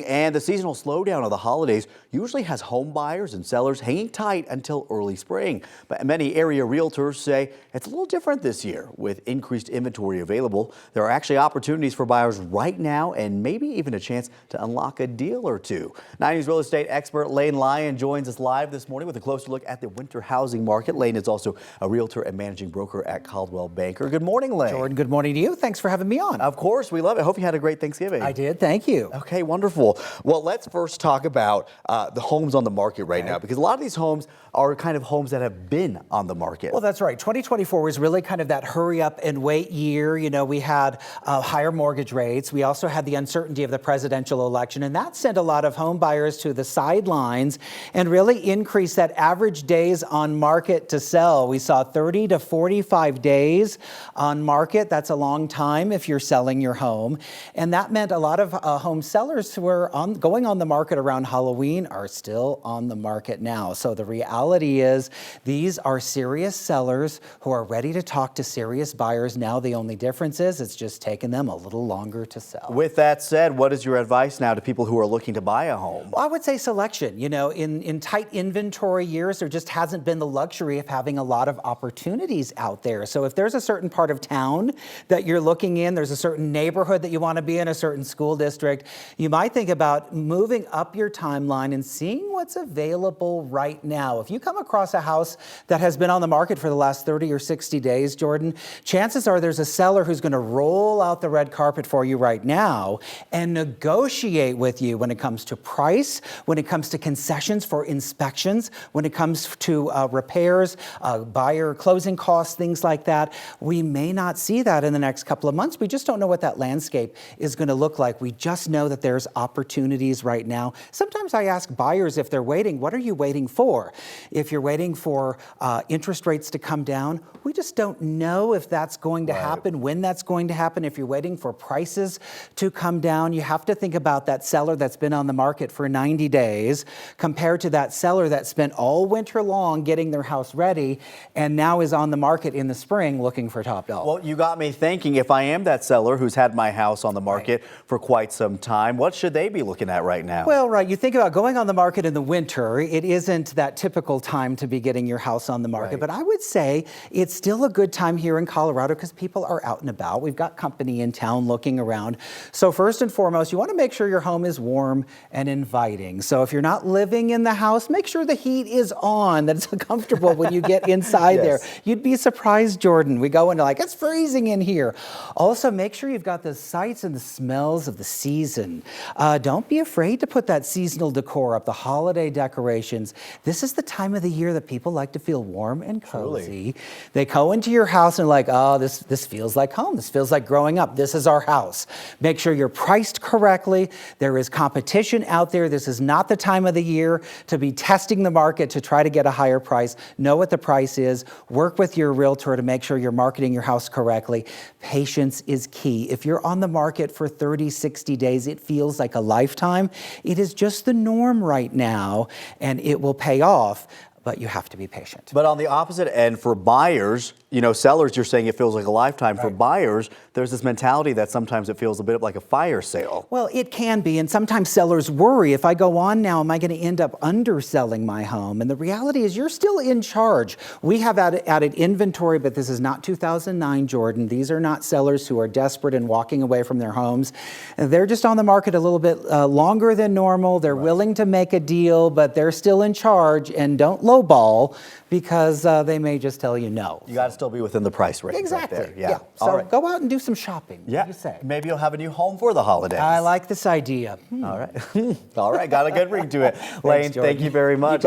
And the seasonal slowdown of the holidays usually has home buyers and sellers hanging tight until early spring. But many area realtors say it's a little different this year. With increased inventory available, there are actually opportunities for buyers right now and maybe even a chance to unlock a deal or two. 9 News real estate expert Lane Lyon joins us live this morning with a closer look at the winter housing market. Lane is also a realtor and managing broker at Caldwell Banker. Good morning, Lane. Jordan, good morning to you. Thanks for having me on. Of course, we love it. Hope you had a great Thanksgiving. I did. Thank you. Okay, wonderful. Well, let's first talk about the homes on the market right now, because a lot of these homes are kind of homes that have been on the market. Well, that's right. 2024 was really kind of that hurry up and wait year. You know, we had higher mortgage rates. We also had the uncertainty of the presidential election, and that sent a lot of home buyers to the sidelines and really increased that average days on market to sell. We saw 30 to 45 days on market. That's a long time if you're selling your home. And that meant a lot of home sellers who were going on the market around Halloween are still on the market now. So the reality is these are serious sellers who are ready to talk to serious buyers now. The only difference is it's just taken them a little longer to sell. With that said, what is your advice now to people who are looking to buy a home? Well, I would say selection. You know, in tight inventory years, there just hasn't been the luxury of having a lot of opportunities out there. So if there's a certain part of town that you're looking in, there's a certain neighborhood that you want to be in, a certain school district, you might think about moving up your timeline and seeing what's available right now. If you come across a house that has been on the market for the last 30 or 60 days, Jordan, chances are there's a seller who's going to roll out the red carpet for you right now and negotiate with you when it comes to price, when it comes to concessions for inspections, when it comes to repairs, buyer closing costs, things like that. We may not see that in the next couple of months. We just don't know what that landscape is going to look like. We just know that there's opportunities right now. Sometimes I ask buyers if they're waiting, what are you waiting for? If you're waiting for interest rates to come down, we just don't know if that's going to happen, when that's going to happen. If you're waiting for prices to come down, you have to think about that seller that's been on the market for 90 days compared to that seller that spent all winter long getting their house ready and now is on the market in the spring looking for top dollar. Well, you got me thinking, if I am that seller who's had my house on the market for quite some time, what should they be looking at right now? Well, right, you think about going on the market in the winter, it isn't that typical time to be getting your house on the market, but I would say it's still a good time here in Colorado because people are out and about. We've got company in town looking around. So first and foremost, you want to make sure your home is warm and inviting. So if you're not living in the house, make sure the heat is on, that it's comfortable when you get inside there. You'd be surprised, Jordan. We go into like, it's freezing in here. Also, make sure you've got the sights and the smells of the season. Don't be afraid to put that seasonal decor up, the holiday decorations. This is the time of the year that people like to feel warm and cozy. They go into your house and like, oh, this feels like home. This feels like growing up. This is our house. Make sure you're priced correctly. There is competition out there. This is not the time of the year to be testing the market to try to get a higher price. Know what the price is. Work with your realtor to make sure you're marketing your house correctly. Patience is key. If you're on the market for 30, 60 days, it feels like a lifetime. It is just the norm right now, and it will pay off. But you have to be patient. But on the opposite end, for buyers, you know, sellers, you're saying it feels like a lifetime. For buyers, there's this mentality that sometimes it feels a bit like a fire sale. Well, it can be. And sometimes sellers worry, if I go on now, am I going to end up underselling my home? And the reality is you're still in charge. We have added inventory, but this is not 2009, Jordan. These are not sellers who are desperate and walking away from their homes. They're just on the market a little bit longer than normal. They're willing to make a deal, but they're still in charge. And don't lowball because they may just tell you no. You got to still be within the price range. Exactly. Right there. Yeah. So go out and do some shopping. Yeah. What do you say? Maybe you'll have a new home for the holidays. I like this idea. All right. All right. Got a good ring to it. Lane, thank you very much.